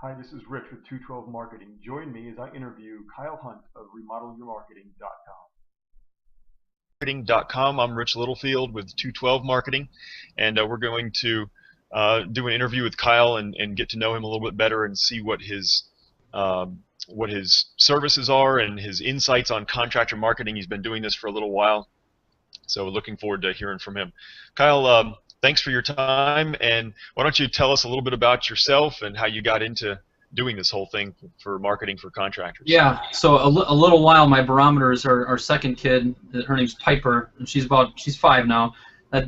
Hi, this is Rich with 212 Marketing. Join me as I interview Kyle Hunt of remodelyourmarketing.com. Marketing.com. I'm Rich Littlefield with 212 Marketing, and we're going to do an interview with Kyle and get to know him a little bit better and see what his services are and his insights on contractor marketing. He's been doing this for a little while, so looking forward to hearing from him. Kyle, thanks for your time, and why don't you tell us a little bit about yourself and how you got into doing this whole thing for marketing for contractors. Yeah, so a little while, my barometer is our second kid. Her name's Piper, and she's 5 now.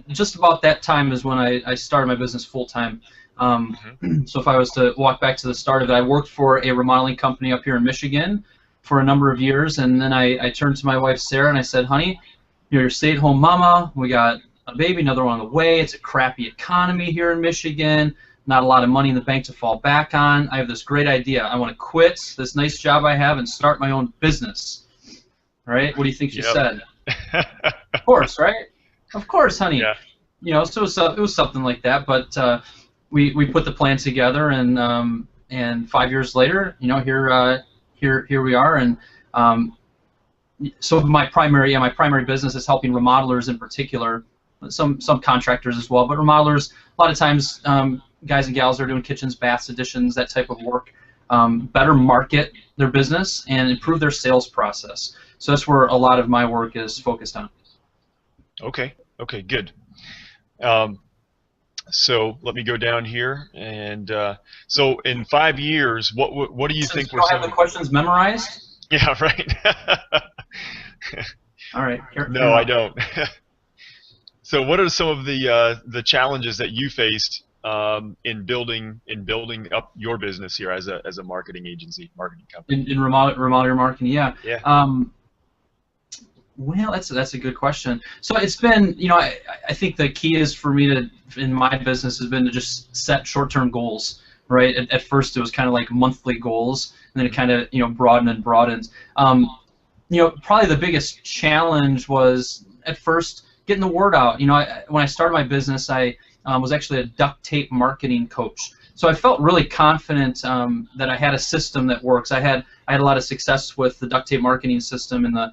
Just about that time is when I started my business full time. So if I was to walk back to the start of it, I worked for a remodeling company up here in Michigan for a number of years, and then I turned to my wife Sarah and I said, "Honey, you're a stay-at-home mama. We got a baby, another one on the way. It's a crappy economy here in Michigan. Not a lot of money in the bank to fall back on. I have this great idea. I want to quit this nice job I have and start my own business." Right? What do you think she said? Of course, right? Of course, honey. Yeah. You know, so it was something like that. But we put the plan together, and 5 years later, you know, here we are. And so my primary business is helping remodelers in particular, some contractors as well, but remodelers a lot of times. Guys and gals are doing kitchens, baths, additions, that type of work, better market their business and improve their sales process. So that's where a lot of my work is focused on. Okay, good. So let me go down here, and so in 5 years, what do you think was? Have the questions memorized? Yeah, right. All right. No, I don't. So what are some of the challenges that you faced in building up your business here as a marketing agency, marketing company? In remodel your marketing, yeah. Yeah. Well, that's a good question. So it's been, you know, I think the key is for me in my business has been to just set short-term goals, right? At first it was kind of like monthly goals, and then it kind of, you know, broadened. You know, probably the biggest challenge was at first getting the word out. You know, when I started my business, I was actually a duct tape marketing coach. So I felt really confident that I had a system that works. I had a lot of success with the duct tape marketing system in the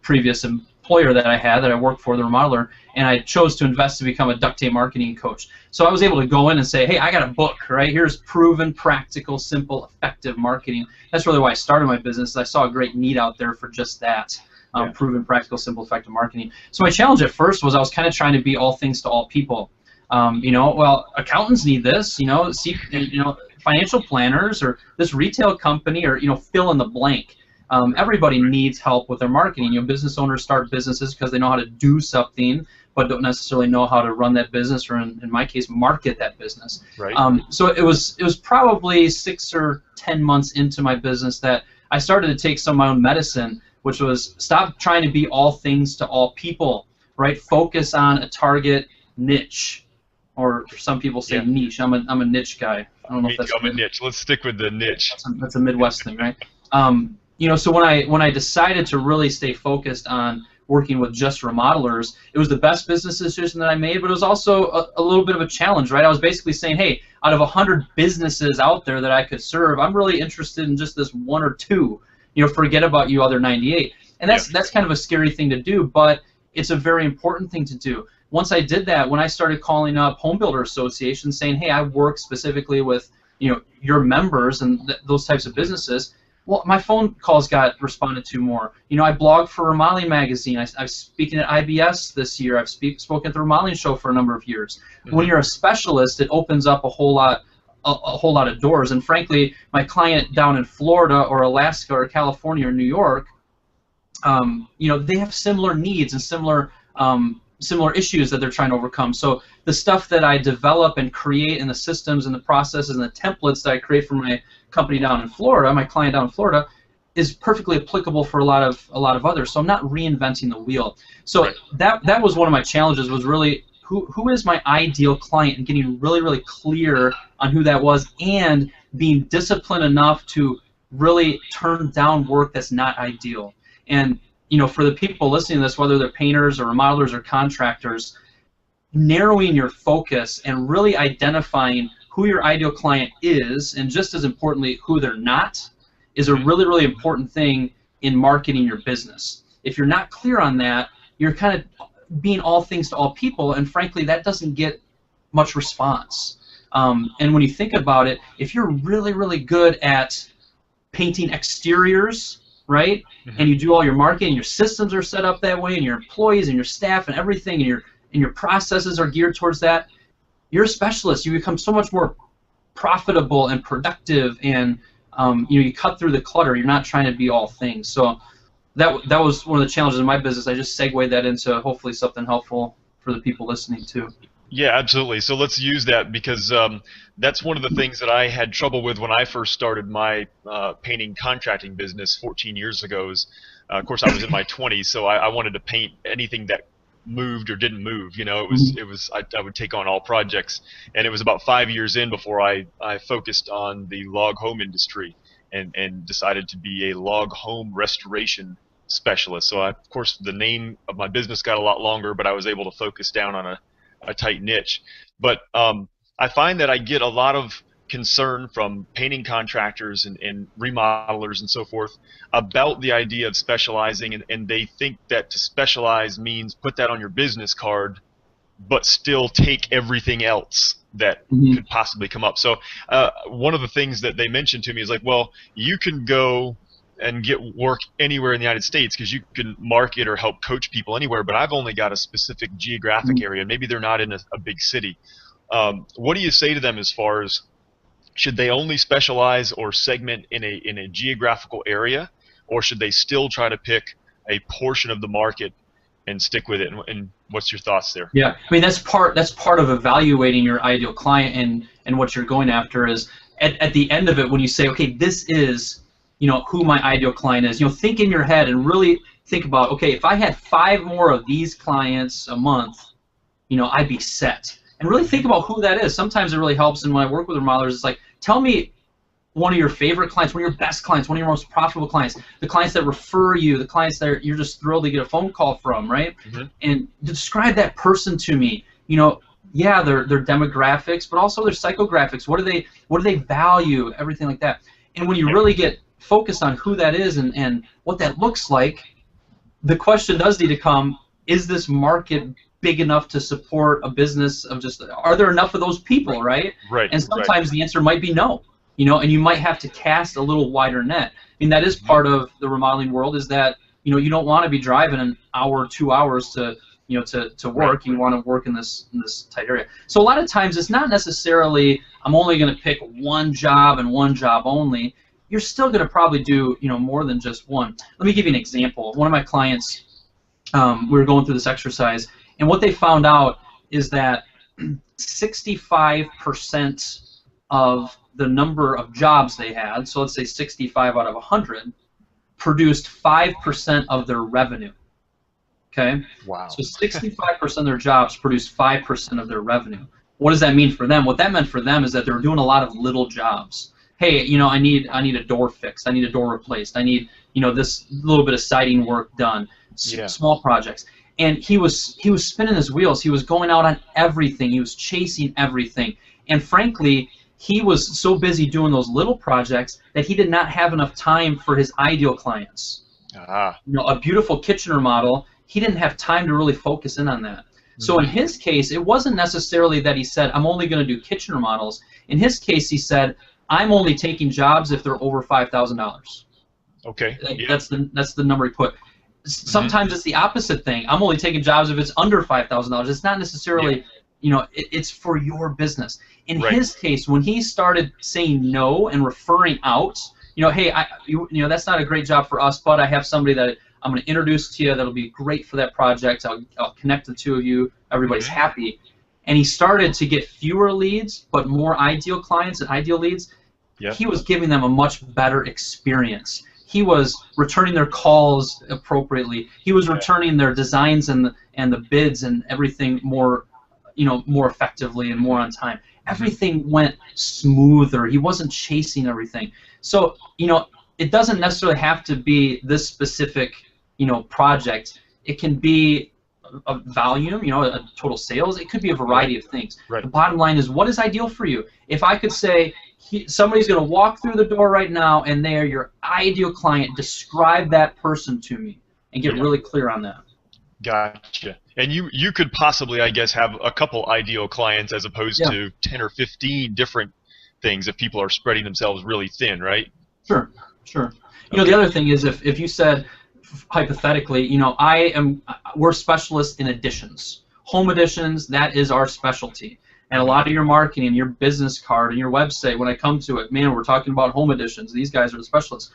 previous employer that I worked for, the remodeler, and I chose to invest to become a duct tape marketing coach. So I was able to go in and say, hey, I got a book, right? Here's proven, practical, simple, effective marketing. That's really why I started my business. I saw a great need out there for just that. Proven, practical, simple, effective marketing. So my challenge at first was I was kind of trying to be all things to all people. You know, well, accountants need this. You know, financial planners or this retail company or, you know, fill in the blank. Everybody needs help with their marketing. You know, business owners start businesses because they know how to do something, but don't necessarily know how to run that business, or in my case, market that business. Right. So it was probably 6 or 10 months into my business that I started to take some of my own medicine, which was stop trying to be all things to all people, right? Focus on a target niche, or some people say niche. I'm a niche guy. I don't know if that's I'm a niche. Let's stick with the niche. That's a Midwest thing, right? You know, so when I decided to really stay focused on working with just remodelers, it was the best business decision that I made, but it was also a little bit of a challenge, right? I was basically saying, hey, out of 100 businesses out there that I could serve, I'm really interested in just this 1 or 2. You know, forget about you other 98. And that's kind of a scary thing to do, but it's a very important thing to do. Once I did that, when I started calling up home builder associations saying, hey, I work specifically with, you know, your members and those types of businesses, well, my phone calls got responded to more. You know, I blog for Remodeling Magazine. I'm speaking at IBS this year. I've spoken at the Remodeling Show for a number of years. Mm-hmm. When you're a specialist, it opens up a whole lot of doors. And frankly, my client down in Florida or Alaska or California or New York, you know, they have similar needs and similar issues that they're trying to overcome. So the stuff that I develop and create in the systems and the processes and the templates that I create for my company down in Florida, my client down in Florida, is perfectly applicable for a lot of others. So I'm not reinventing the wheel. So that was one of my challenges, was really who is my ideal client, and getting really clear on who that was, and being disciplined enough to really turn down work that's not ideal. And you know, for the people listening to this, whether they're painters or remodelers or contractors, narrowing your focus and really identifying who your ideal client is, and just as importantly, who they're not, is a really, really important thing in marketing your business. If you're not clear on that, you're kind of being all things to all people, and frankly, that doesn't get much response. And when you think about it, if you're really, really good at painting exteriors, right, and you do all your marketing, your systems are set up that way, and your employees and your staff and everything, and your processes are geared towards that, you're a specialist. You become so much more profitable and productive, and you cut through the clutter. You're not trying to be all things. So that was one of the challenges in my business. I just segued that into hopefully something helpful for the people listening too. Yeah, absolutely. So let's use that, because that's one of the things that I had trouble with when I first started my painting contracting business 14 years ago. Of course, I was in my 20s, so I wanted to paint anything that moved or didn't move. You know, I would take on all projects, and it was about 5 years in before I focused on the log home industry and decided to be a log home restoration specialist. So of course, the name of my business got a lot longer, but I was able to focus down on a tight niche. But I find that I get a lot of concern from painting contractors and remodelers and so forth about the idea of specializing, and they think that to specialize means put that on your business card, but still take everything else that could possibly come up. So one of the things that they mentioned to me is like, well, you can go and get work anywhere in the United States because you can market or help coach people anywhere, but I've only got a specific geographic area. Maybe they're not in a big city. What do you say to them as far as, should they only specialize or segment in a geographical area, or should they still try to pick a portion of the market and stick with it? And what's your thoughts there? Yeah, I mean, that's part of evaluating your ideal client and what you're going after is at the end of it, when you say, okay, this is who my ideal client is, think in your head and really think about, okay, if I had 5 more of these clients a month, I'd be set. And really think about who that is. Sometimes it really helps, and when I work with remodelers, it's like, tell me one of your favorite clients, one of your best clients, one of your most profitable clients, the clients that refer you, the clients that you're just thrilled to get a phone call from, right? And describe that person to me. Yeah, their demographics, but also their psychographics. What do they value? Everything like that. And when you really get focused on who that is and what that looks like, the question does need to come, is this market big enough to support a business of just, are there enough of those people, right? Right. And sometimes the answer might be no, and you might have to cast a little wider net. I mean, that is part of the remodeling world, is that, you don't want to be driving an hour, 2 hours to work. You want to work in this tight area. So a lot of times it's not necessarily, I'm only going to pick one job and one job only. You're still going to probably do more than just one. Let me give you an example. One of my clients, we were going through this exercise, and what they found out is that 65% of the number of jobs they had, so let's say 65 out of 100, produced 5% of their revenue. Okay? Wow. So 65% of their jobs produced 5% of their revenue. What does that mean for them? What that meant for them is that they were doing a lot of little jobs. Hey, I need a door fixed. I need a door replaced. I need, this little bit of siding work done. Small projects. And he was spinning his wheels. He was going out on everything. He was chasing everything. And frankly, he was so busy doing those little projects that he did not have enough time for his ideal clients. A beautiful kitchen remodel, he didn't have time to really focus in on that. So in his case, it wasn't necessarily that he said, I'm only going to do kitchen remodels. In his case, he said, I'm only taking jobs if they're over $5,000. Okay. That's the number he put. Sometimes it's the opposite thing. I'm only taking jobs if it's under $5,000. It's not necessarily, it's for your business. In his case, when he started saying no and referring out, hey, that's not a great job for us, but I have somebody that I'm going to introduce to you that'll be great for that project. I'll connect the two of you. Everybody's happy. And he started to get fewer leads, but more ideal clients and ideal leads. He was giving them a much better experience. He was returning their calls appropriately. He was returning their designs and the bids and everything more effectively and more on time. Everything went smoother. He wasn't chasing everything. So, it doesn't necessarily have to be this specific, project. It can be a volume, a total sales. It could be a variety of things. Right. The bottom line is, what is ideal for you? If I could say, somebody's going to walk through the door right now and they are your ideal client, describe that person to me and get really clear on that. Gotcha. And you could possibly, I guess, have a couple ideal clients as opposed to 10 or 15 different things if people are spreading themselves really thin, right? Sure, sure. You know, the other thing is if you said, hypothetically, we're specialists in additions. Home additions, that is our specialty. And a lot of your marketing, your business card, and your website, when I come to it, man, we're talking about home additions. These guys are the specialists.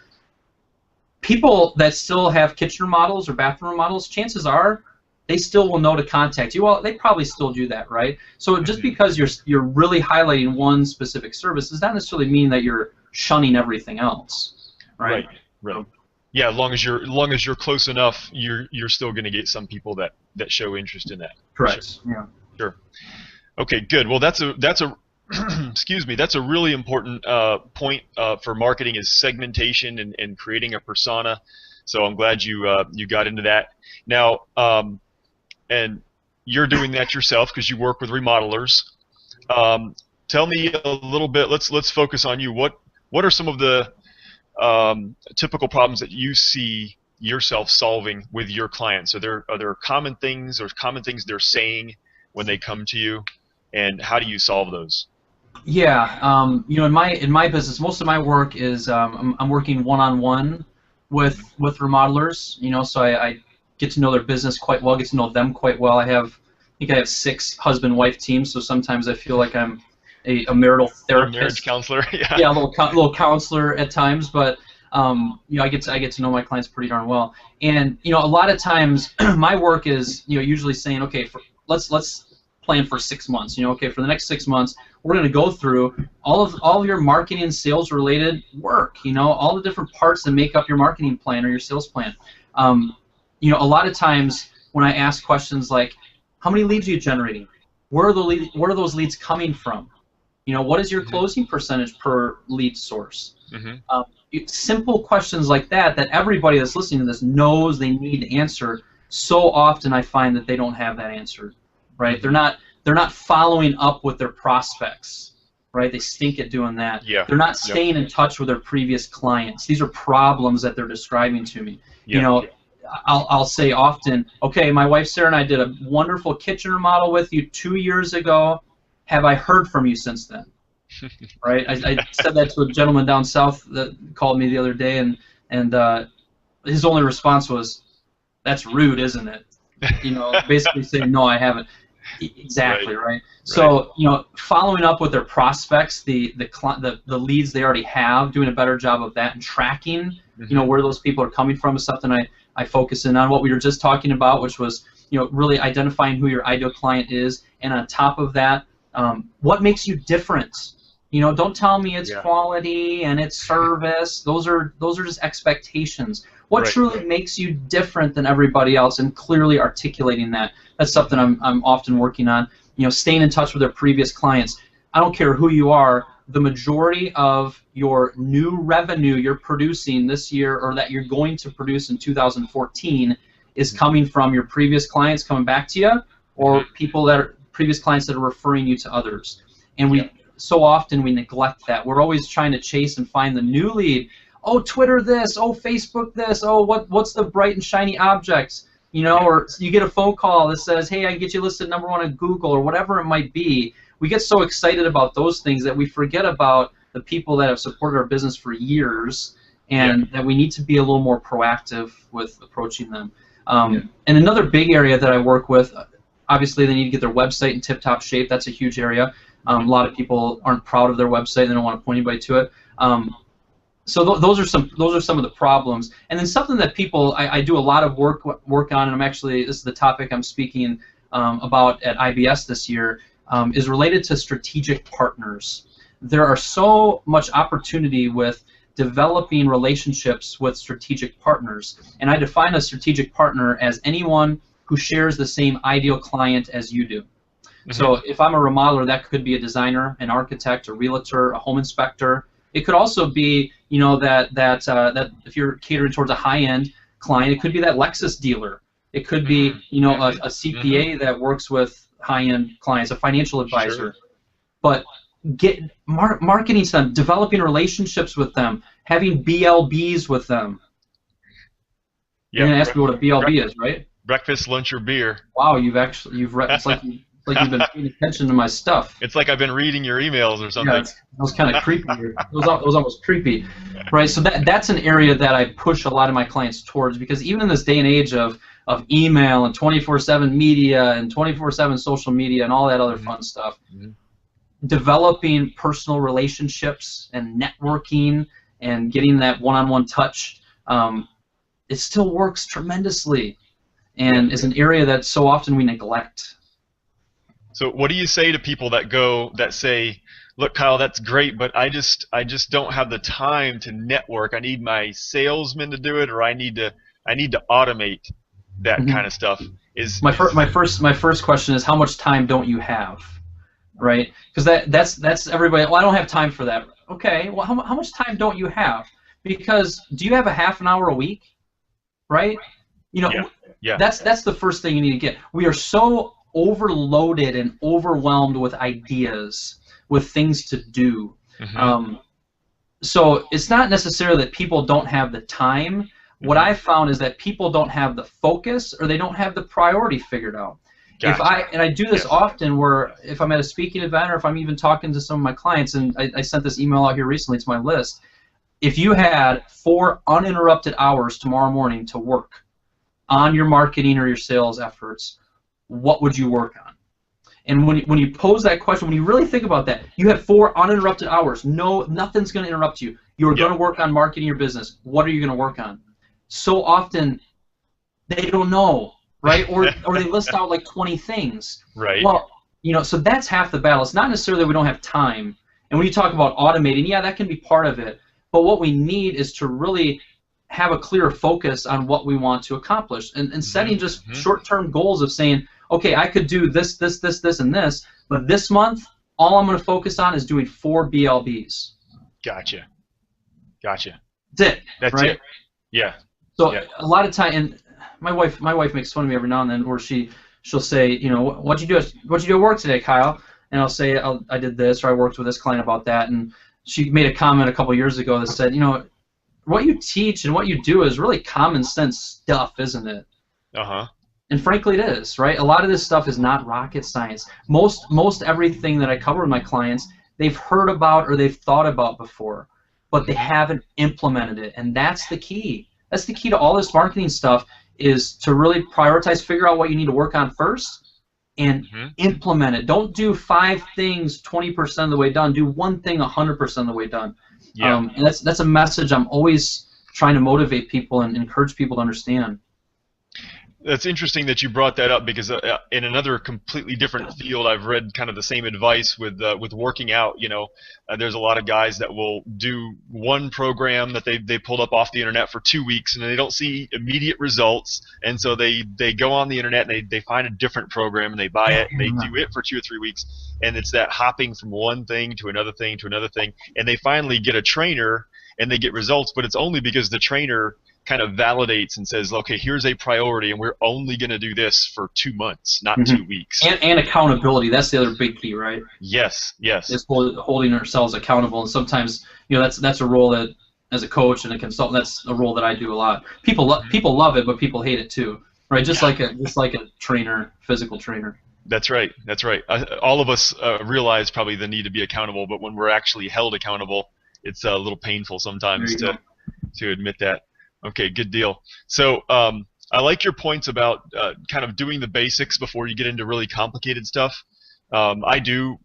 People that still have kitchen remodels or bathroom remodels, chances are they still will know to contact you. Well, they probably still do that, right? So just because you're really highlighting one specific service does not necessarily mean that you're shunning everything else, right? Right. Yeah, as long as you're close enough, you're still going to get some people that show interest in that. Correct. Yeah. Sure. Okay, good. Well, that's a excuse me. That's a really important point for marketing is segmentation and creating a persona. So I'm glad you got into that. Now, and you're doing that yourself because you work with remodelers. Tell me a little bit. Let's focus on you. What are some of the typical problems that you see yourself solving with your clients? Are there common things or common things they're saying when they come to you, and how do you solve those? Yeah, in my business, most of my work is I'm working one-on-one with remodelers. So I get to know their business quite well, get to know them quite well. I think I have 6 husband-wife teams, so sometimes I feel like I'm a marital therapist, a marriage counselor, a little counselor at times, but I get to know my clients pretty darn well. And a lot of times my work is usually saying, okay, let's plan for 6 months. Okay, for the next 6 months we're going to go through all of your marketing and sales related work. All the different parts that make up your marketing plan or your sales plan. A lot of times when I ask questions like, how many leads are you generating? Where are those leads coming from? What is your closing percentage per lead source? Simple questions like that everybody that's listening to this knows they need to answer. So often I find that they don't have that answer, right? They're not following up with their prospects, right? They stink at doing that. Yeah. They're not staying in touch with their previous clients. These are problems that they're describing to me. I'll say often, okay, my wife Sarah and I did a wonderful kitchen remodel with you 2 years ago. Have I heard from you since then? Right? I said that to a gentleman down south that called me the other day, and his only response was, "That's rude, isn't it?" Basically saying, "No, I haven't." Exactly, right? So following up with their prospects, the leads they already have, doing a better job of that, and tracking, where those people are coming from is something I focus in on. What we were just talking about, which was really identifying who your ideal client is, and on top of that, what makes you different? Don't tell me it's quality and it's service. Those are just expectations. What truly makes you different than everybody else, and clearly articulating that. That's something I'm often working on. Staying in touch with their previous clients. I don't care who you are. The majority of your new revenue you're producing this year, or that you're going to produce in 2014, is coming from your previous clients coming back to you, or people that are previous clients that are referring you to others. And so often we neglect that. We're always trying to chase and find the new lead. Oh, Twitter this. Oh, Facebook this. Oh, what's the bright and shiny objects? Or you get a phone call that says, hey, I can get you listed #1 on Google, or whatever it might be. We get so excited about those things that we forget about the people that have supported our business for years, and that we need to be a little more proactive with approaching them. And another big area that I work with, obviously they need to get their website in tip-top shape. That's a huge area. A lot of people aren't proud of their website and they don't want to point anybody to it. So those are some of the problems. And then something that I do a lot of work on, and this is the topic I'm speaking about at IBS this year, is related to strategic partners. There are so much opportunity with developing relationships with strategic partners, and I define a strategic partner as anyone who shares the same ideal client as you do. So if I'm a remodeler, that could be a designer, an architect, a realtor, a home inspector. It could also be, that if you're catering towards a high-end client, it could be that Lexus dealer It could be, you know, a CPA that works with high-end clients, a financial advisor. Sure. But marketing to them, developing relationships with them, having BLBs with them. Yeah. You're gonna ask me what a BLB is, right? Breakfast, lunch, or beer. Wow, it's like you've been paying attention to my stuff. It's like I've been reading your emails or something. Yeah, it was kind of creepy. It was almost creepy, right? So that's an area that I push a lot of my clients towards, because even in this day and age of email and 24/7 media and 24/7 social media and all that other fun stuff, developing personal relationships and networking and getting that one-on-one touch, it still works tremendously, and is an area that so often we neglect. So what do you say to people that say, look, Kyle, that's great, but I just don't have the time to network. I need my salesman to do it, or I need to automate that kind of stuff. My first question is, how much time don't you have? Right? Because that's everybody. Well, I don't have time for that. Okay. Well, how much time don't you have? Because do you have a half an hour a week? Right? You know, yeah. That's the first thing you need to get. We are so overloaded and overwhelmed with ideas, with things to do. So it's not necessarily that people don't have the time. What I found is that people don't have the focus, or they don't have the priority figured out. Gotcha. I do this often, where if I'm at a speaking event, or if I'm even talking to some of my clients, and I sent this email out here recently to my list. If you had 4 uninterrupted hours tomorrow morning to work on your marketing or your sales efforts, what would you work on? And when you pose that question, when you really think about that, you have 4 uninterrupted hours. Nothing's going to interrupt you. You're going to work on marketing your business. What are you going to work on? So often, they don't know, right? Or they list out like 20 things. Right. Well, you know, so that's half the battle. It's not necessarily that we don't have time. And when you talk about automating, yeah, that can be part of it. But what we need is to really have a clear focus on what we want to accomplish, and setting just short-term goals of saying, okay, I could do this, this, this, this, and this, but this month, all I'm going to focus on is doing 4 BLBs. Gotcha. That's it. That's right? it. Yeah. So a lot of time, and my wife makes fun of me every now and then, where she'll say, you know, what'd you do at work today, Kyle? And I'll say, I did this, or I worked with this client about that, and she made a comment a couple years ago that said, you know, what you teach and what you do is really common sense stuff, isn't it? And frankly, it is, right? A lot of this stuff is not rocket science. Most everything that I cover with my clients, they've heard about or they've thought about before, but they haven't implemented it, and that's the key. That's the key to all this marketing stuff, is to really prioritize, figure out what you need to work on first, and implement it. Don't do 5 things 20% of the way done. Do one thing 100% of the way done. And that's a message I'm always trying to motivate people and encourage people to understand. That's interesting that you brought that up, because in another completely different field, I've read kind of the same advice with working out. You know, there's a lot of guys that will do one program that they pulled up off the internet for 2 weeks, and they don't see immediate results, and so they go on the internet and they find a different program and they buy it and they do it for 2 or 3 weeks, and it's that hopping from one thing to another thing to another thing, and they finally get a trainer and they get results, but it's only because the trainer kind of validates and says, okay, here's a priority, and we're only going to do this for 2 months, not 2 weeks. And accountability, that's the other big key, right? Yes. It's holding ourselves accountable, and sometimes, you know, that's a role that, as a coach and a consultant, that's a role that I do a lot. People love it, but people hate it too, right? Just like a trainer, physical trainer. That's right. All of us realize probably the need to be accountable, but when we're actually held accountable, it's a little painful sometimes to admit that. Okay, good deal. So I like your points about kind of doing the basics before you get into really complicated stuff. I do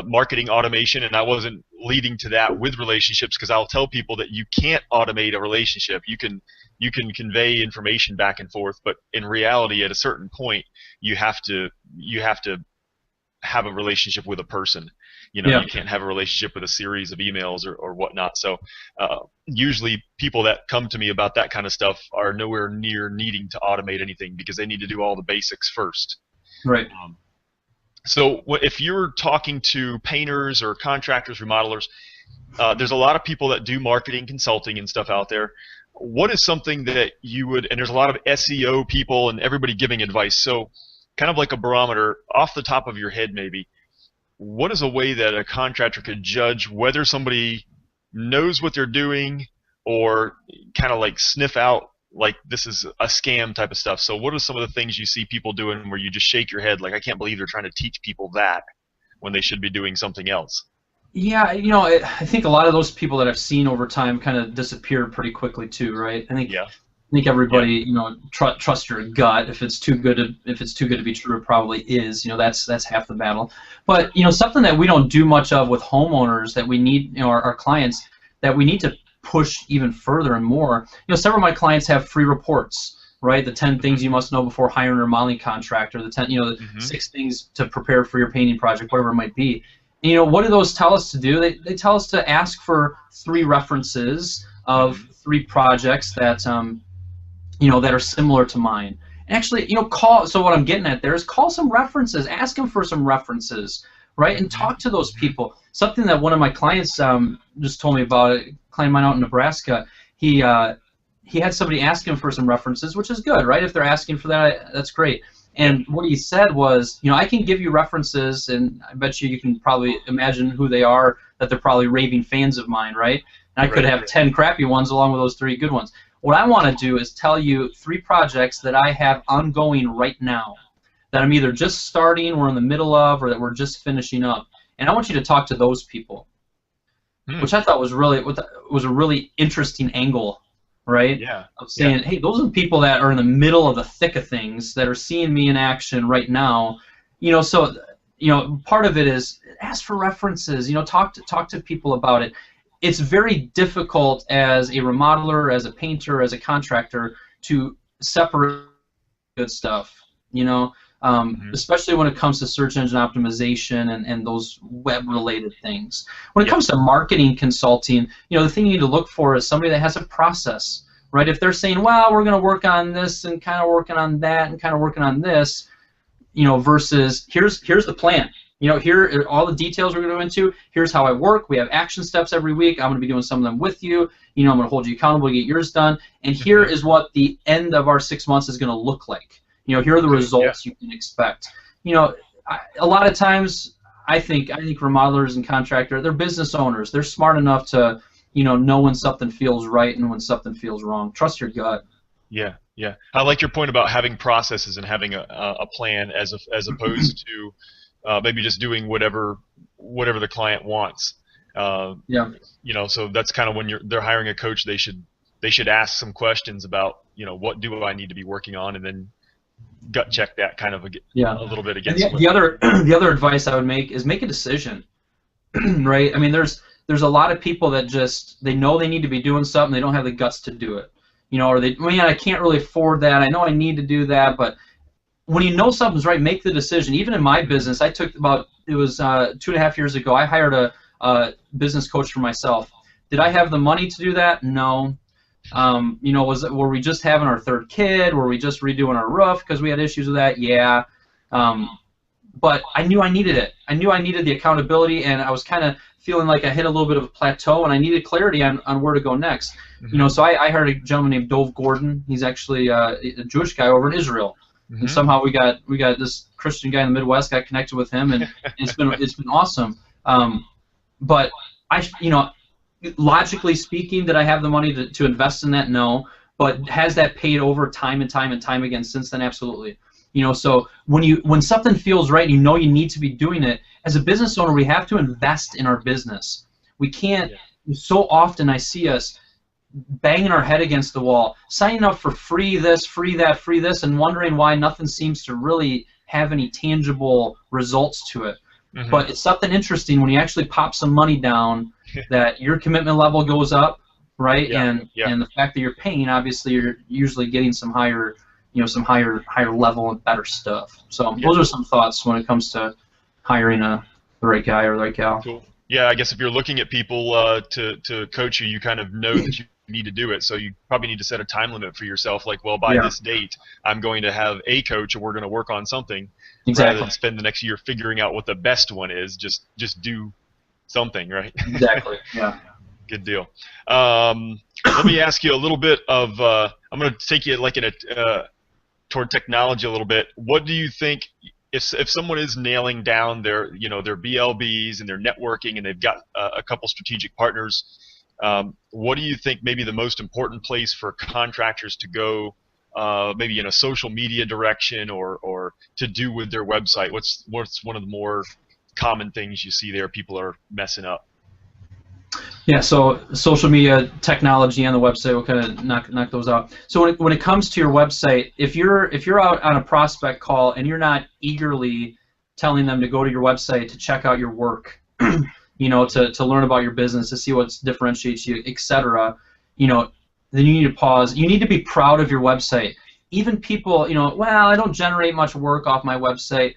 marketing automation, and I wasn't leading to that with relationships, because I'll tell people that you can't automate a relationship. You can convey information back and forth, but in reality, at a certain point, you have to have a relationship with a person. You know, you can't have a relationship with a series of emails or whatnot. So usually people that come to me about that kind of stuff are nowhere near needing to automate anything, because they need to do all the basics first. Right. So if you're talking to painters or contractors, remodelers, there's a lot of people that do marketing consulting and stuff out there. what is something that you would, and there's a lot of SEO people and everybody giving advice, so kind of like a barometer, off the top of your head maybe, what is a way that a contractor could judge whether somebody knows what they're doing or kind of like sniff out like this is a scam type of stuff? So what are some of the things you see people doing where you just shake your head like, I can't believe they're trying to teach people that when they should be doing something else? Yeah, you know, I think a lot of those people that I've seen over time kind of disappear pretty quickly too, right? I think everybody, you know, trust your gut. If it's too good to be true, it probably is. You know, that's half the battle. But you know, something that we don't do much of with homeowners that we need, you know, our clients, that we need to push even further and more. You know, several of my clients have free reports, right? The 10 things you must know before hiring a remodeling contractor. The 10, you know, the 6 things to prepare for your painting project, whatever it might be. And, you know, what do those tell us to do? They tell us to ask for 3 references of 3 projects that you know, that are similar to mine. And actually, you know, so what I'm getting at there is call some references, ask them for some references, right? And talk to those people. Something that one of my clients just told me about, a client of mine out in Nebraska, he had somebody ask him for some references, which is good, right? If they're asking for that, that's great. And what he said was, you know, I can give you references, and I bet you can probably imagine who they are, that they're probably raving fans of mine, right? And I could have 10 crappy ones along with those 3 good ones. What I want to do is tell you 3 projects that I have ongoing right now, that I'm either just starting, we're in the middle of, or that we're just finishing up. And I want you to talk to those people, which I thought was a really interesting angle, right? Yeah. Of saying, hey, those are the people that are in the middle of the thick of things, that are seeing me in action right now. You know, so, you know, part of it is ask for references. You know, talk to people about it. It's very difficult as a remodeler, as a painter, as a contractor to separate good stuff, you know, especially when it comes to search engine optimization and those web-related things. When it comes to marketing consulting, you know, the thing you need to look for is somebody that has a process, right? If they're saying, well, we're going to work on this and kind of working on that and kind of working on this, you know, versus here's the plan. You know, here are all the details we're going to go into. Here's how I work. We have action steps every week. I'm going to be doing some of them with you. You know, I'm going to hold you accountable to get yours done. And here is what the end of our 6 months is going to look like. You know, here are the results you can expect. You know, a lot of times I think remodelers and contractors, they're business owners. They're smart enough to, you know when something feels right and when something feels wrong. Trust your gut. Yeah, yeah. I like your point about having processes and having a plan as opposed to maybe just doing whatever the client wants. You know, so that's kind of when they're hiring a coach, they should ask some questions about, you know, what do I need to be working on, and then gut check that kind of a little bit against the other advice I would make is make a decision. Right? I mean, there's a lot of people that just, they know they need to be doing something, they don't have the guts to do it. You know, or man, I can't really afford that. I know I need to do that, but when you know something's right, make the decision. Even in my business, I took it was 2.5 years ago, I hired a business coach for myself. Did I have the money to do that? No. You know, were we just having our 3rd kid? Were we just redoing our roof because we had issues with that? Yeah. But I knew I needed it. I knew I needed the accountability, and I was kind of feeling like I hit a little bit of a plateau, and I needed clarity on where to go next. You know, so I hired a gentleman named Dov Gordon. He's actually a Jewish guy over in Israel. And somehow we got this Christian guy in the Midwest, got connected with him, and it's been awesome. But you know, logically speaking, did I have the money to invest in that? No. But has that paid over time and time and time again since then? Absolutely. You know, so when something feels right, you know you need to be doing it. As a business owner, we have to invest in our business. We can't. So often I see us banging our head against the wall, signing up for free this, free that, free this, and wondering why nothing seems to really have any tangible results to it. But it's something interesting when you actually pop some money down, that your commitment level goes up, right? And the fact that you're paying, obviously, you're usually getting some higher, you know, some higher level and better stuff. So those are some thoughts when it comes to hiring the right guy or the right gal. Cool. Yeah, I guess if you're looking at people to coach you, you kind of know that you need to do it. So you probably need to set a time limit for yourself. Like, well, by this date, I'm going to have a coach, or we're going to work on something. Rather than spend the next year figuring out what the best one is, just do something, right? Exactly. Yeah. Good deal. let me ask you a little bit of. I'm going to take you like in a toward technology a little bit. What do you think if someone is nailing down their their BLBs and their networking and they've got a couple strategic partners? What do you think maybe the most important place for contractors to go? Maybe in a social media direction or to do with their website? What's one of the more common things you see there people are messing up? Yeah, so social media, technology, and the website, we'll kind of knock those out. So when it comes to your website, if you're out on a prospect call and you're not eagerly telling them to go to your website to check out your work, to learn about your business, to see what differentiates you, etc., then you need to pause. You need to be proud of your website. Even people, well, I don't generate much work off my website.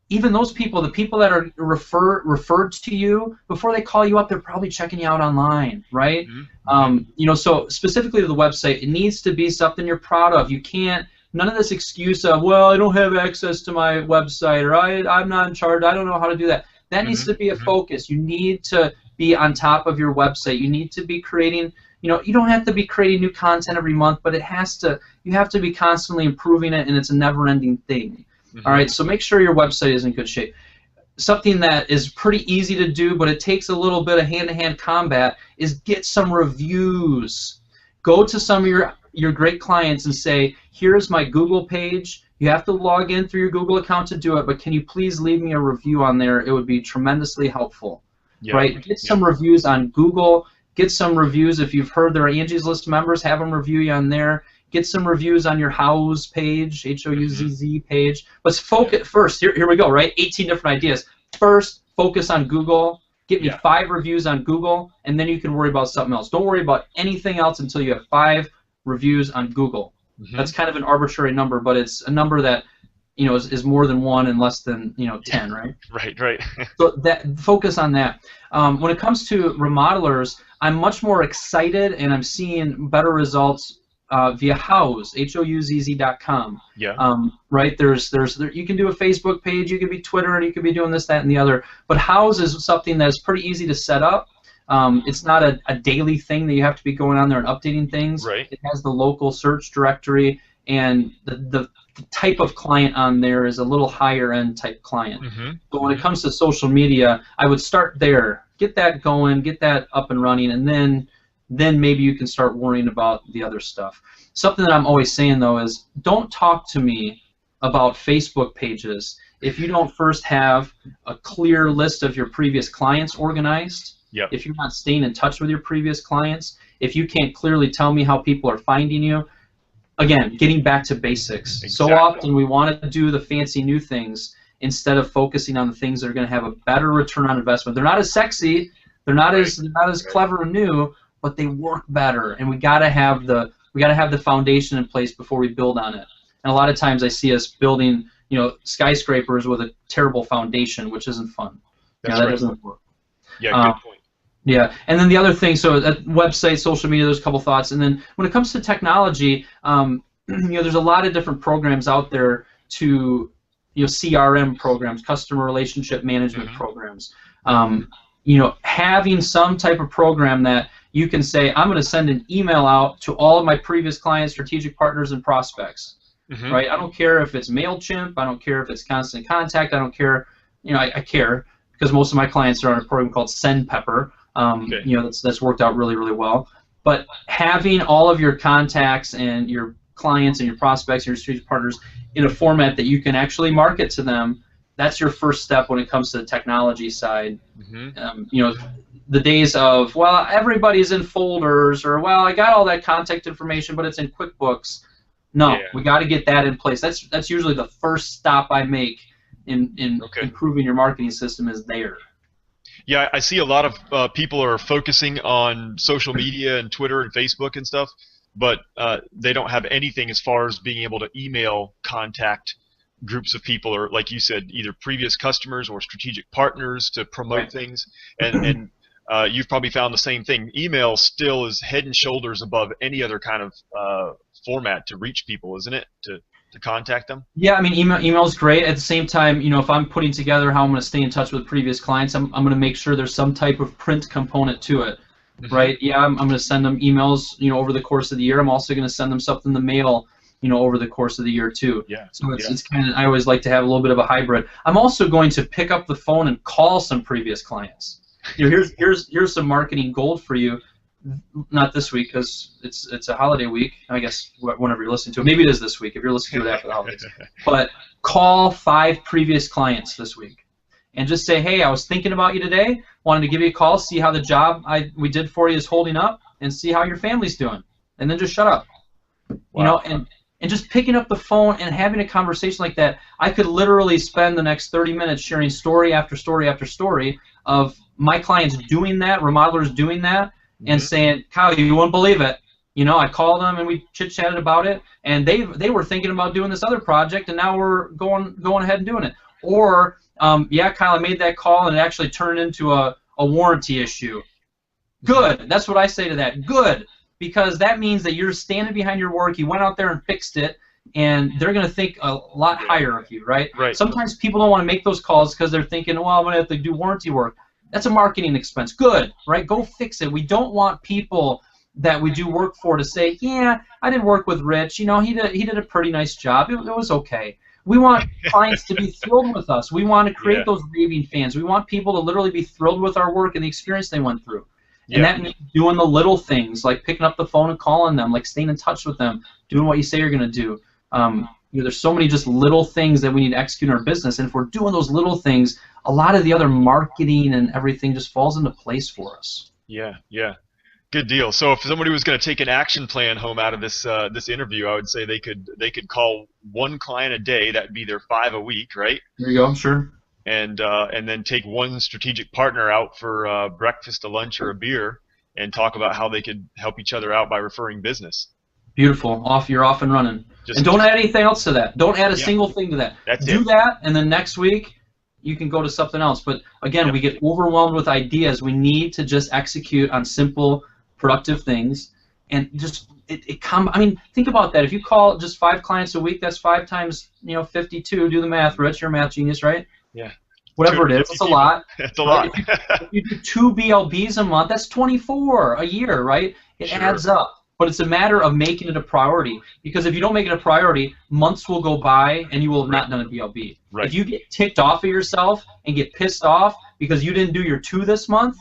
Even those people, the people that are referred to you, before they call you up, they're probably checking you out online, right? Mm-hmm. So specifically to the website, it needs to be something you're proud of. You can't, none of this excuse of, well, I don't have access to my website, or I'm not in charge, I don't know how to do that. That needs to be a focus. You need to be on top of your website. You need to be creating, you don't have to be creating new content every month, but you have to be constantly improving it, and it's a never-ending thing. All right, so make sure your website is in good shape. Something that is pretty easy to do, but it takes a little bit of hand-to-hand combat, is get some reviews. Go to some of your great clients and say, here's my Google page. You have to log in through your Google account to do it, but can you please leave me a review on there? It would be tremendously helpful. Yeah. Right? Get some reviews on Google. Get some reviews if you've heard there are Angie's List members. Have them review you on there. Get some reviews on your Houzz page, H-O-U-Z-Z page. Let's focus first. Here we go, right? 18 different ideas. First, focus on Google. Get me 5 reviews on Google, and then you can worry about something else. Don't worry about anything else until you have 5 reviews on Google. That's kind of an arbitrary number, but it's a number that is more than 1 and less than 10, right? Right. So focus on that. When it comes to remodelers, I'm much more excited, and I'm seeing better results via Houzz, Houzz.com. Yeah. Right. There's you can do a Facebook page, you can be Twitter, and you can be doing this, that, and the other. But Houzz is something that's pretty easy to set up. It's not a daily thing that you have to be going on there and updating things. Right. It has the local search directory, and the type of client on there is a little higher end type client. But when it comes to social media, I would start there, get that going, get that up and running, and then maybe you can start worrying about the other stuff. Something that I'm always saying, though, is don't talk to me about Facebook pages if you don't first have a clear list of your previous clients organized. Yep. If you're not staying in touch with your previous clients, if you can't clearly tell me how people are finding you. Again, getting back to basics. Exactly. So often we want to do the fancy new things instead of focusing on the things that are going to have a better return on investment. They're not as sexy, they're not as clever and new, but they work better, and we gotta have the foundation in place before we build on it. And a lot of times I see us building, skyscrapers with a terrible foundation, which isn't fun. That doesn't work. Yeah, good point. Yeah, and then the other thing, so that website, social media, there's a couple thoughts, and then when it comes to technology, there's a lot of different programs out there to, CRM programs, customer relationship management programs. Having some type of program that you can say, I'm going to send an email out to all of my previous clients, strategic partners, and prospects. Right? I don't care if it's MailChimp. I don't care if it's Constant Contact. I don't care. I care because most of my clients are on a program called SendPepper. That's worked out really, really well. But having all of your contacts and your clients and your prospects and your strategic partners in a format that you can actually market to them, that's your first step when it comes to the technology side. The days of, well, everybody's in folders, or, well, I got all that contact information, but it's in QuickBooks. No, we got to get that in place. That's usually the first stop I make in improving your marketing system is there. Yeah, I see a lot of people are focusing on social media and Twitter and Facebook and stuff, but they don't have anything as far as being able to email contact groups of people, or like you said, either previous customers or strategic partners to promote things. And you've probably found the same thing. Email still is head and shoulders above any other kind of format to reach people, isn't it? To contact them? Yeah, I mean, email's great. At the same time, if I'm putting together how I'm going to stay in touch with previous clients, I'm going to make sure there's some type of print component to it. right? Yeah, I'm going to send them emails, over the course of the year. I'm also going to send them something in the mail, over the course of the year too. Yeah. So it's kind of, I always like to have a little bit of a hybrid. I'm also going to pick up the phone and call some previous clients. Here's some marketing gold for you. Not this week because it's a holiday week. I guess whenever you're listening to it, maybe it is this week if you're listening to it after the holidays. But call 5 previous clients this week, and just say, hey, I was thinking about you today. Wanted to give you a call, see how the job we did for you is holding up, and see how your family's doing. And then just shut up. Wow. And just picking up the phone and having a conversation like that, I could literally spend the next 30 minutes sharing story after story after story of my clients doing that, remodelers doing that, and saying, Kyle, you wouldn't believe it. I called them and we chit-chatted about it, and they were thinking about doing this other project, and now we're going ahead and doing it. Or, yeah, Kyle, I made that call, and it actually turned into a warranty issue. Good. That's what I say to that. Good. Because that means that you're standing behind your work, you went out there and fixed it, and they're going to think a lot higher of you, right? Right. Sometimes people don't want to make those calls because they're thinking, well, I'm going to have to do warranty work. That's a marketing expense. Good, right? Go fix it. We don't want people that we do work for to say, yeah, I did work with Rich. He did a pretty nice job. It was okay. We want clients to be thrilled with us. We want to create those raving fans. We want people to literally be thrilled with our work and the experience they went through. And that means doing the little things, like picking up the phone and calling them, like staying in touch with them, doing what you say you're going to do. There's so many just little things that we need to execute in our business, and if we're doing those little things, a lot of the other marketing and everything just falls into place for us. Yeah. Good deal. So if somebody was going to take an action plan home out of this this interview, I would say they could call 1 client a day. That'd be their 5 a week, right? There you go. Sure. And then take 1 strategic partner out for breakfast, a lunch, or a beer, and talk about how they could help each other out by referring business. Beautiful. You're off and running. And don't add anything else to that. Don't add a single thing to that. Do that, and then next week you can go to something else. But again, we get overwhelmed with ideas. We need to just execute on simple, productive things, and just I mean, think about that. If you call just 5 clients a week, that's 5 times 52. Do the math, Rich. You're a math genius, right? Yeah. Whatever it is, it's a lot. It's a lot. If you do 2 BLBs a month, that's 24 a year, right? It adds up. But it's a matter of making it a priority. Because if you don't make it a priority, months will go by and you will have not done a BLB. Right. If you get ticked off of yourself and get pissed off because you didn't do your 2 this month,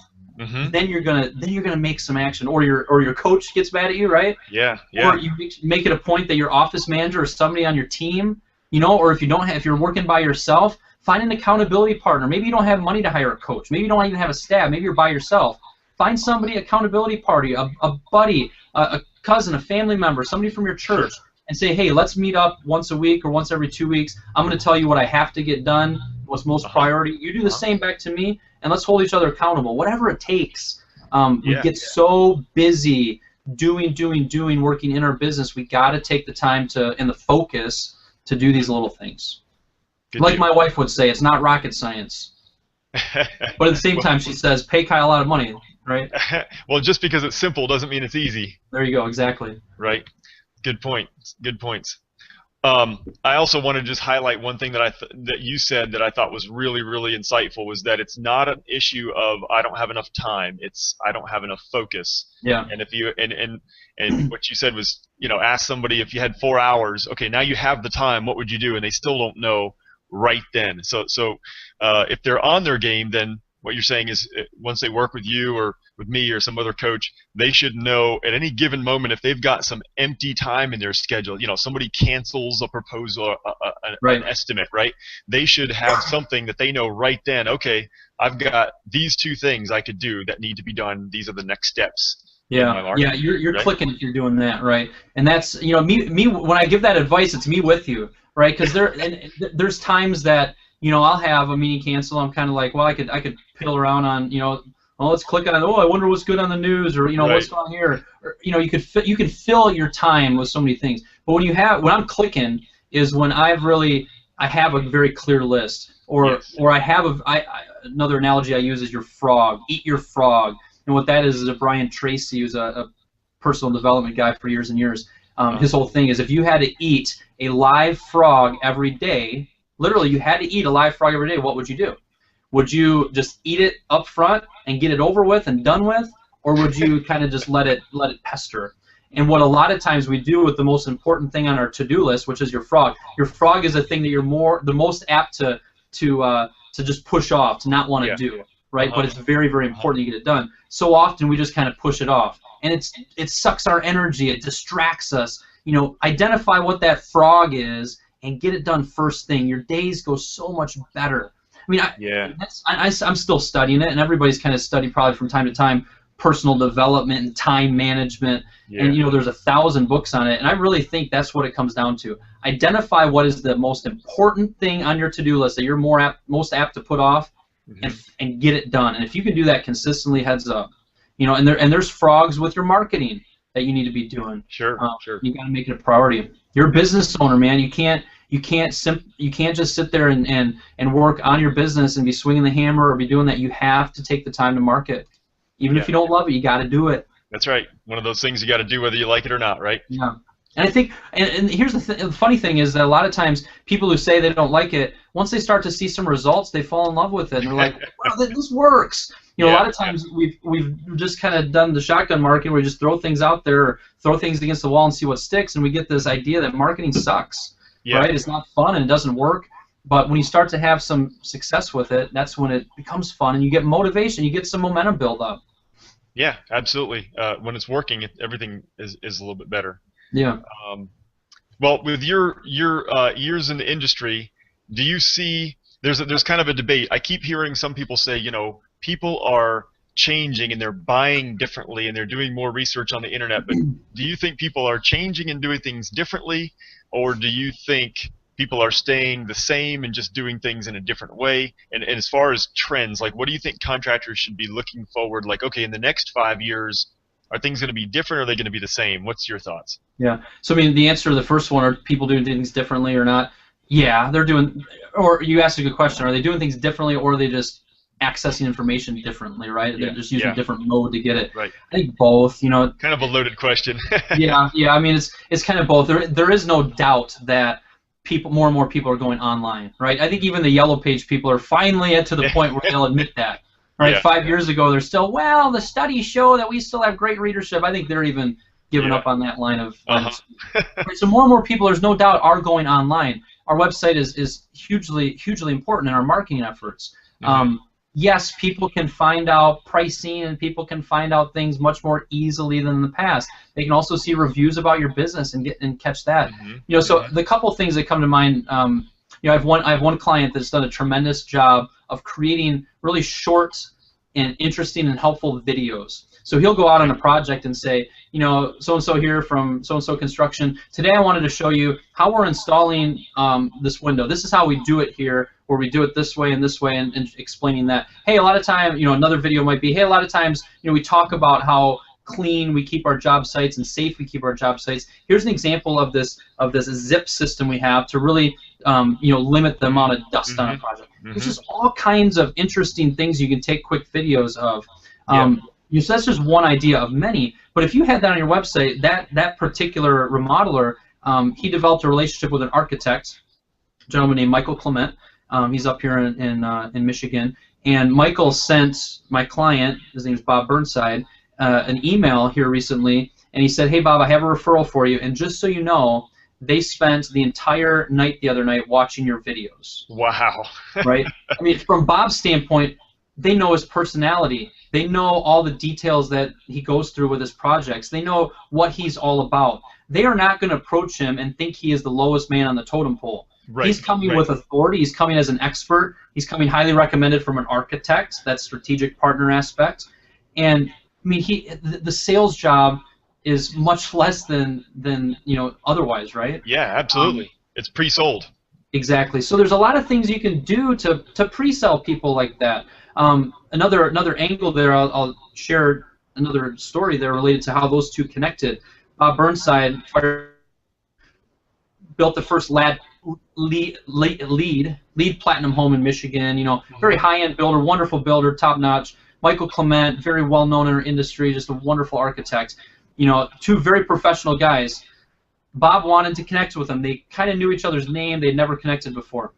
then you're gonna make some action, or your coach gets mad at you, right? Yeah. Or you make it a point that your office manager or somebody on your team, or if you're working by yourself, find an accountability partner. Maybe you don't have money to hire a coach. Maybe you don't even have a staff. Maybe you're by yourself. Find somebody, accountability party, a buddy, a cousin, a family member, somebody from your church, and say, hey, let's meet up once a week or once every 2 weeks. I'm going to tell you what I have to get done, what's most priority. You do the same back to me, and let's hold each other accountable, whatever it takes. We get so busy doing, working in our business. We got to take the time and the focus to do these little things. Like my wife would say, it's not rocket science. But at the same time, she says, pay Kyle a lot of money, right? Well, just because it's simple doesn't mean it's easy. There you go, exactly. Right. Good point. Good points. I also want to just highlight one thing that that you said that I thought was really, really insightful, was that it's not an issue of I don't have enough time. It's I don't have enough focus. Yeah. And if you and what you said was, ask somebody if you had 4 hours. Okay, now you have the time. What would you do? And they still don't know right then. So if they're on their game, then what you're saying is once they work with you or with me or some other coach, they should know at any given moment if they've got some empty time in their schedule, somebody cancels a proposal, an estimate, right? They should have something that they know right then, okay, I've got these 2 things I could do that need to be done. These are the next steps. Yeah, you're right? Clicking if you're doing that, right? And that's, me when I give that advice, it's me with you, right? Because there's times that, I'll have a meeting cancel. I'm kind of like, well, I could piddle around on, oh, let's click on, I wonder what's good on the news, or what's going on here, or you can fill your time with so many things. But when I'm clicking is when I have a very clear list, or I have another analogy I use is your frog. Eat your frog, and what that is a Brian Tracy, who's a personal development guy for years and years. His whole thing is if you had to eat a live frog every day. Literally, you had to eat a live frog every day. What would you do? Would you just eat it up front and get it over with and done with, or would you kind of just let it pester? And what a lot of times we do with the most important thing on our to-do list, which is your frog. Your frog is a thing that you're the most apt to just push off, to not want to do, right? But it's very, very important you get it done. So often we just kind of push it off, and it sucks our energy. It distracts us. You know, identify what that frog is and get it done first thing. Your days go so much better. I mean, I'm still studying it, and everybody's kind of studied probably from time to time personal development and time management, and you know, there's 1,000 books on it, and I really think that's what it comes down to. Identify what is the most important thing on your to-do list that you're most apt to put off, and get it done. And if you can do that consistently, heads up. You know, and there's frogs with your marketing that you need to be doing. Sure. You got to make it a priority. You're a business owner, man. You can't just sit there and work on your business and be swinging the hammer or be doing that. You have to take the time to market. Even if you don't love it, you got to do it. That's right. One of those things you got to do whether you like it or not, right? Yeah. And I think, and here's the funny thing is that a lot of times people who say they don't like it, once they start to see some results, they fall in love with it, and they're like, "Wow, this works." You know, a lot of times we've just kind of done the shotgun marketing where we just throw things out there, or throw things against the wall and see what sticks, and we get this idea that marketing sucks, right? It's not fun and it doesn't work. But when you start to have some success with it, that's when it becomes fun, and you get motivation, you get some momentum build up. Yeah, absolutely. When it's working, everything is a little bit better. Yeah. Well, with your years in the industry, do you see there's kind of a debate? I keep hearing some people say, you know, people are changing and they're buying differently and they're doing more research on the internet. But do you think people are changing and doing things differently, or do you think people are staying the same and just doing things in a different way? And as far as trends, like, what do you think contractors should be looking forward? Like, okay, in the next 5 years, are things going to be different, or are they going to be the same? What's your thoughts? Yeah. So, I mean, the answer to the first one, are people doing things differently or not? Yeah, they're doing, or you asked a good question, are they doing things differently, or are they just accessing information differently, right? They're just using a different mode to get it. Right. I think both, you know. Kind of a loaded question. yeah, I mean, it's kind of both. There is no doubt that more and more people are going online, right? I think even the yellow page people are finally to the point where they'll admit that. Right, 5 years ago, they're still, well, the studies show that we still have great readership. I think they're even giving up on that line of. Right, so more and more people, there's no doubt, are going online. Our website is hugely important in our marketing efforts. Yes, people can find out pricing, and people can find out things much more easily than in the past. They can also see reviews about your business and catch that. You know, so the couple things that come to mind. You know, I have one client that's done a tremendous job of creating really short and interesting and helpful videos. So he'll go out on a project and say, you know, so-and-so here from so-and-so construction. Today I wanted to show you how we're installing this window. This is how we do it here, where we do it this way, and explaining that. Hey, a lot of time, you know, another video might be, hey, a lot of times, you know, we talk about how clean we keep our job sites and safe we keep our job sites. Here's an example of this zip system we have to really you know, limit the amount of dust on a project. There's just all kinds of interesting things you can take quick videos of. You know, so that's just one idea of many. But if you had that on your website, that particular remodeler, he developed a relationship with an architect, a gentleman named Michael Clement. He's up here in Michigan. And Michael sent my client, his name is Bob Burnside, an email here recently, and he said, hey, Bob, I have a referral for you, and just so you know, they spent the entire night the other night watching your videos. Wow. Right? I mean, from Bob's standpoint, they know his personality. They know all the details that he goes through with his projects. They know what he's all about. They are not going to approach him and think he is the lowest man on the totem pole. Right. He's coming with authority. He's coming as an expert. He's coming highly recommended from an architect, that strategic partner aspect. And I mean, the sales job is much less than you know, otherwise, right? Yeah, absolutely. It's pre-sold. Exactly. So there's a lot of things you can do to pre-sell people like that. Another angle there, I'll share another story there related to how those two connected. Bob Burnside built the first lead platinum home in Michigan. You know, very high-end builder, wonderful builder, top-notch. Michael Clement, very well-known in our industry, just a wonderful architect. You know, two very professional guys. Bob wanted to connect with them. They kind of knew each other's name. They'd never connected before.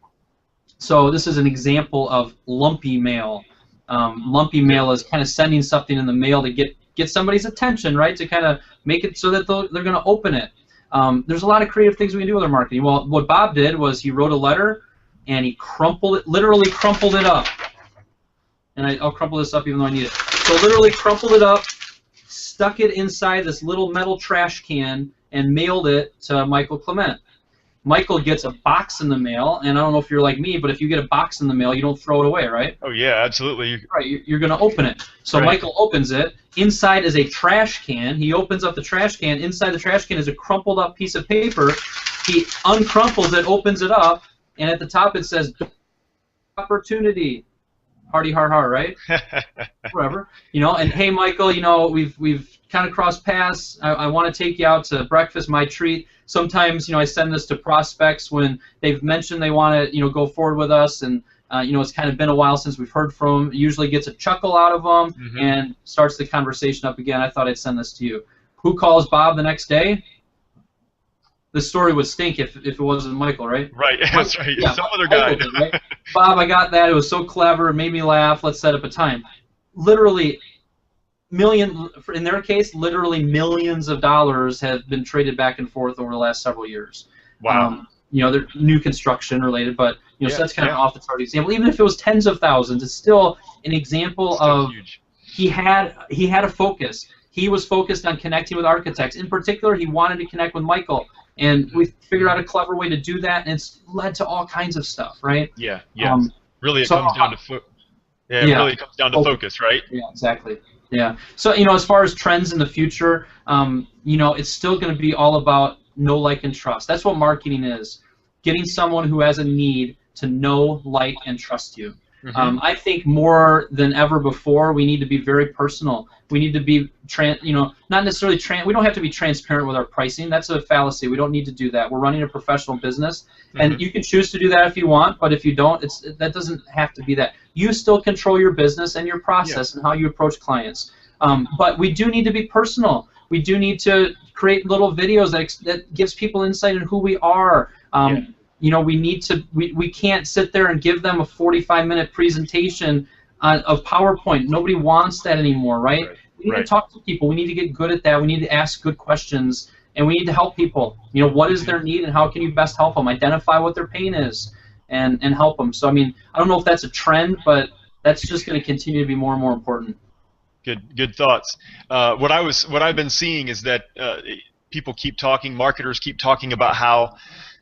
So this is an example of lumpy mail. Lumpy mail is kind of sending something in the mail to get get somebody's attention, right? To kind of make it so that they're going to open it. There's a lot of creative things we can do with our marketing. Well, what Bob did was he wrote a letter and he literally crumpled it up. And I'll crumple this up even though I need it. So literally crumpled it up, stuck it inside this little metal trash can, and mailed it to Michael Clement. Michael gets a box in the mail, and I don't know if you're like me, but if you get a box in the mail, you don't throw it away, right? Oh yeah, absolutely. Right, you're going to open it. So Right. Michael opens it. Inside is a trash can. He opens up the trash can. Inside the trash can is a crumpled up piece of paper. He uncrumples it, opens it up, and at the top it says opportunity. Hardy har har, right? Whatever. And hey Michael, we've kind of crossed paths. I want to take you out to breakfast, my treat. Sometimes, I send this to prospects when they've mentioned they want to, go forward with us, and it's kind of been a while since we've heard from them. It usually gets a chuckle out of them and starts the conversation up again. I thought I'd send this to you. Who calls Bob the next day? This story would stink if it wasn't Michael, right? Right, that's right. Yeah, Some other guy. did, right? Bob, I got that. It was so clever. It made me laugh. Let's set up a time. Literally, in their case, literally millions of dollars have been traded back and forth over the last several years. Wow. They're new construction related, but so Yeah, that's kind of yeah. off the chart example. Even if it was tens of thousands, it's still an example Still of huge. he had a focus. He was focused on connecting with architects. In particular, he wanted to connect with Michael, and we figured out a clever way to do that, and it's led to all kinds of stuff, right? Yeah, yeah. Really, it so- comes down to it Yeah. really comes down to focus, right? Yeah, exactly. Yeah. So, as far as trends in the future, it's still going to be all about know, like, and trust. That's what marketing is. Getting someone who has a need to know, like, and trust you. I think more than ever before, we need to be very personal. We need to be, not necessarily we don't have to be transparent with our pricing. That's a fallacy. We don't need to do that. We're running a professional business, and you can choose to do that if you want. But if you don't, that doesn't have to be that. You still control your business and your process and how you approach clients. But we do need to be personal. We do need to create little videos that gives people insight into who we are. We can't sit there and give them a 45-minute presentation of PowerPoint. Nobody wants that anymore, right? We need to talk to people. We need to get good at that. We need to ask good questions, and we need to help people. What is their need, and how can you best help them? Identify what their pain is, and help them. So, I don't know if that's a trend, but that's just going to continue to be more and more important. Good thoughts. What I've been seeing is that people keep talking, marketers keep talking about how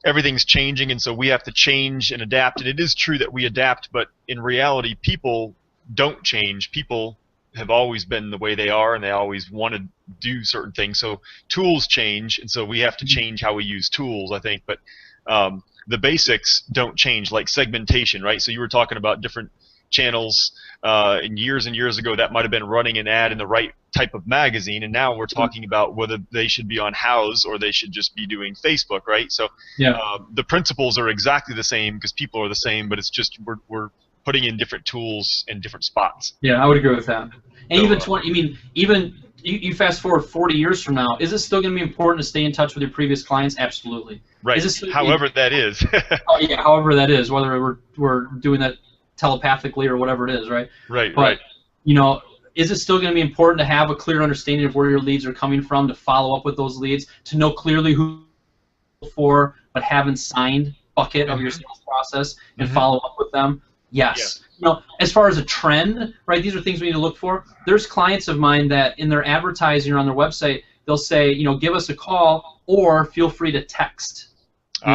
everything's changing, and so we have to change and adapt. And it is true that we adapt, but in reality, people don't change. People have always been the way they are, and they always want to do certain things. So tools change, and so we have to change how we use tools, I think. But the basics don't change, like segmentation, right? So you were talking about different channels, and years ago that might have been running an ad in the right type of magazine, and now we're talking about whether they should be on Houzz or they should just be doing Facebook, right? So the principles are exactly the same because people are the same, but it's just we're putting in different tools in different spots. Yeah, I would agree with that. And So, even you fast forward 40 years from now, is it still going to be important to stay in touch with your previous clients? Absolutely. Right. However that is. Oh yeah, however that is, whether we're doing that telepathically or whatever it is, right? Right. But is it still going to be important to have a clear understanding of where your leads are coming from, to follow up with those leads, to know clearly who for but haven't signed bucket of your sales process and follow up with them? Yes. As far as a trend, right, these are things we need to look for. There's clients of mine that in their advertising or on their website, they'll say, give us a call or feel free to text.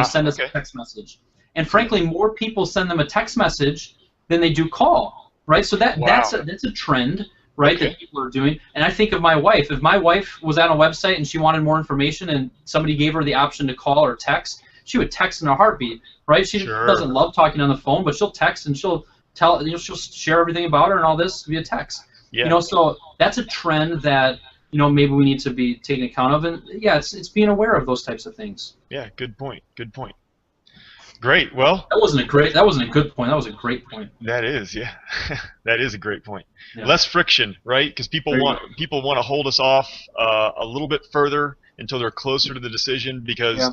Send us a text message. And frankly, more people send them a text message than they do call, right? So that's a trend, right, that people are doing. And I think of my wife. If my wife was on a website and she wanted more information and somebody gave her the option to call or text, she would text in a heartbeat, right? She doesn't love talking on the phone, but she'll text and she'll she'll share everything about her and all this via text. Yeah. So that's a trend that maybe we need to be taking account of, and it's being aware of those types of things. Yeah, good point. Good point. Great. Well, that wasn't a good point. That was a great point. That is, yeah. That is a great point. Yeah. Less friction, right? Because people want to hold us off a little bit further until they're closer to the decision, because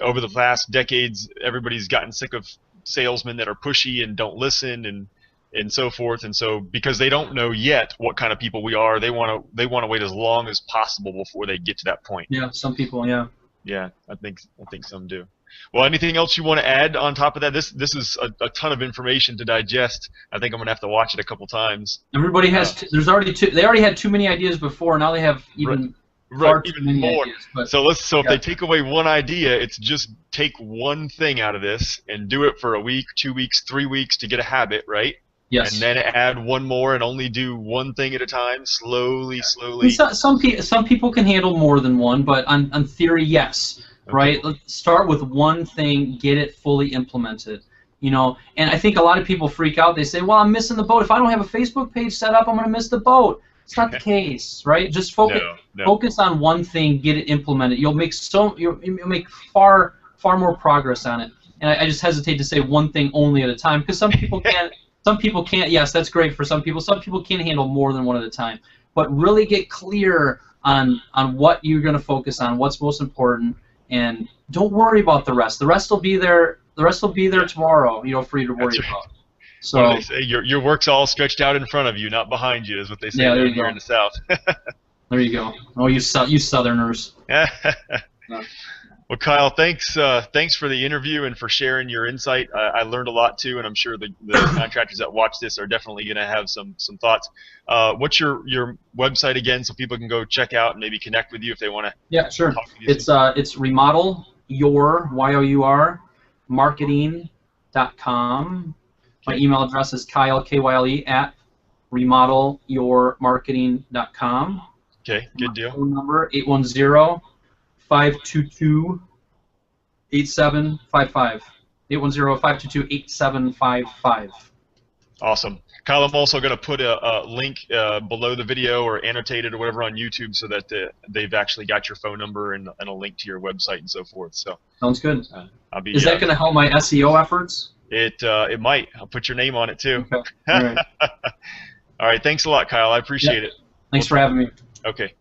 over the past decades, everybody's gotten sick of salesmen that are pushy and don't listen, and and so forth. And so because they don't know yet what kind of people we are, they want to wait as long as possible before they get to that point. Yeah, some people, yeah. Yeah, I think some do. Well, anything else you want to add on top of that? This is a ton of information to digest. I think I'm gonna have to watch it a couple times. Everybody has. There's already two. They already had too many ideas before. Now they have even far too many more. ideas. But, so if they take away one idea, it's just take one thing out of this and do it for a week, 2 weeks, 3 weeks to get a habit, right? Yes. And then add one more and only do one thing at a time, slowly. Some people can handle more than one, but on theory, yes. Okay. Right? Let's start with one thing, get it fully implemented. You know, and I think a lot of people freak out. They say, "Well, I'm missing the boat. If I don't have a Facebook page set up, I'm going to miss the boat." It's not the case, right? Just focus on one thing, get it implemented. You'll make you'll make far more progress on it. And I just hesitate to say one thing only at a time because some people can't. Some people can't. Yes, that's great for some people. Some people can't handle more than one at a time. But really get clear on what you're going to focus on, what's most important, and don't worry about the rest. The rest will be there. The rest will be there tomorrow. You know, for you to worry about. So what do they say? Your work's all stretched out in front of you, not behind you, is what they say here in the South. There you go. Oh, you Southerners. Well, Kyle, thanks for the interview and for sharing your insight. I learned a lot too, and I'm sure the contractors that watch this are definitely going to have some thoughts. What's your website again, so people can go check out and maybe connect with you if they want to? Yeah, sure. It's remodel your marketing.com. My email address is Kyle, Kyle, at remodelyourmarketing.com. Okay, good deal. My phone number 810-522-8755. 810-522-8755. Awesome. Kyle, I'm also going to put a link below the video or annotated or whatever on YouTube so that they've actually got your phone number and a link to your website and so forth. So sounds good. Is that going to help my SEO efforts? It might. I'll put your name on it too. Okay. All right. All right. Thanks a lot, Kyle. I appreciate it. Thanks for having me. Okay.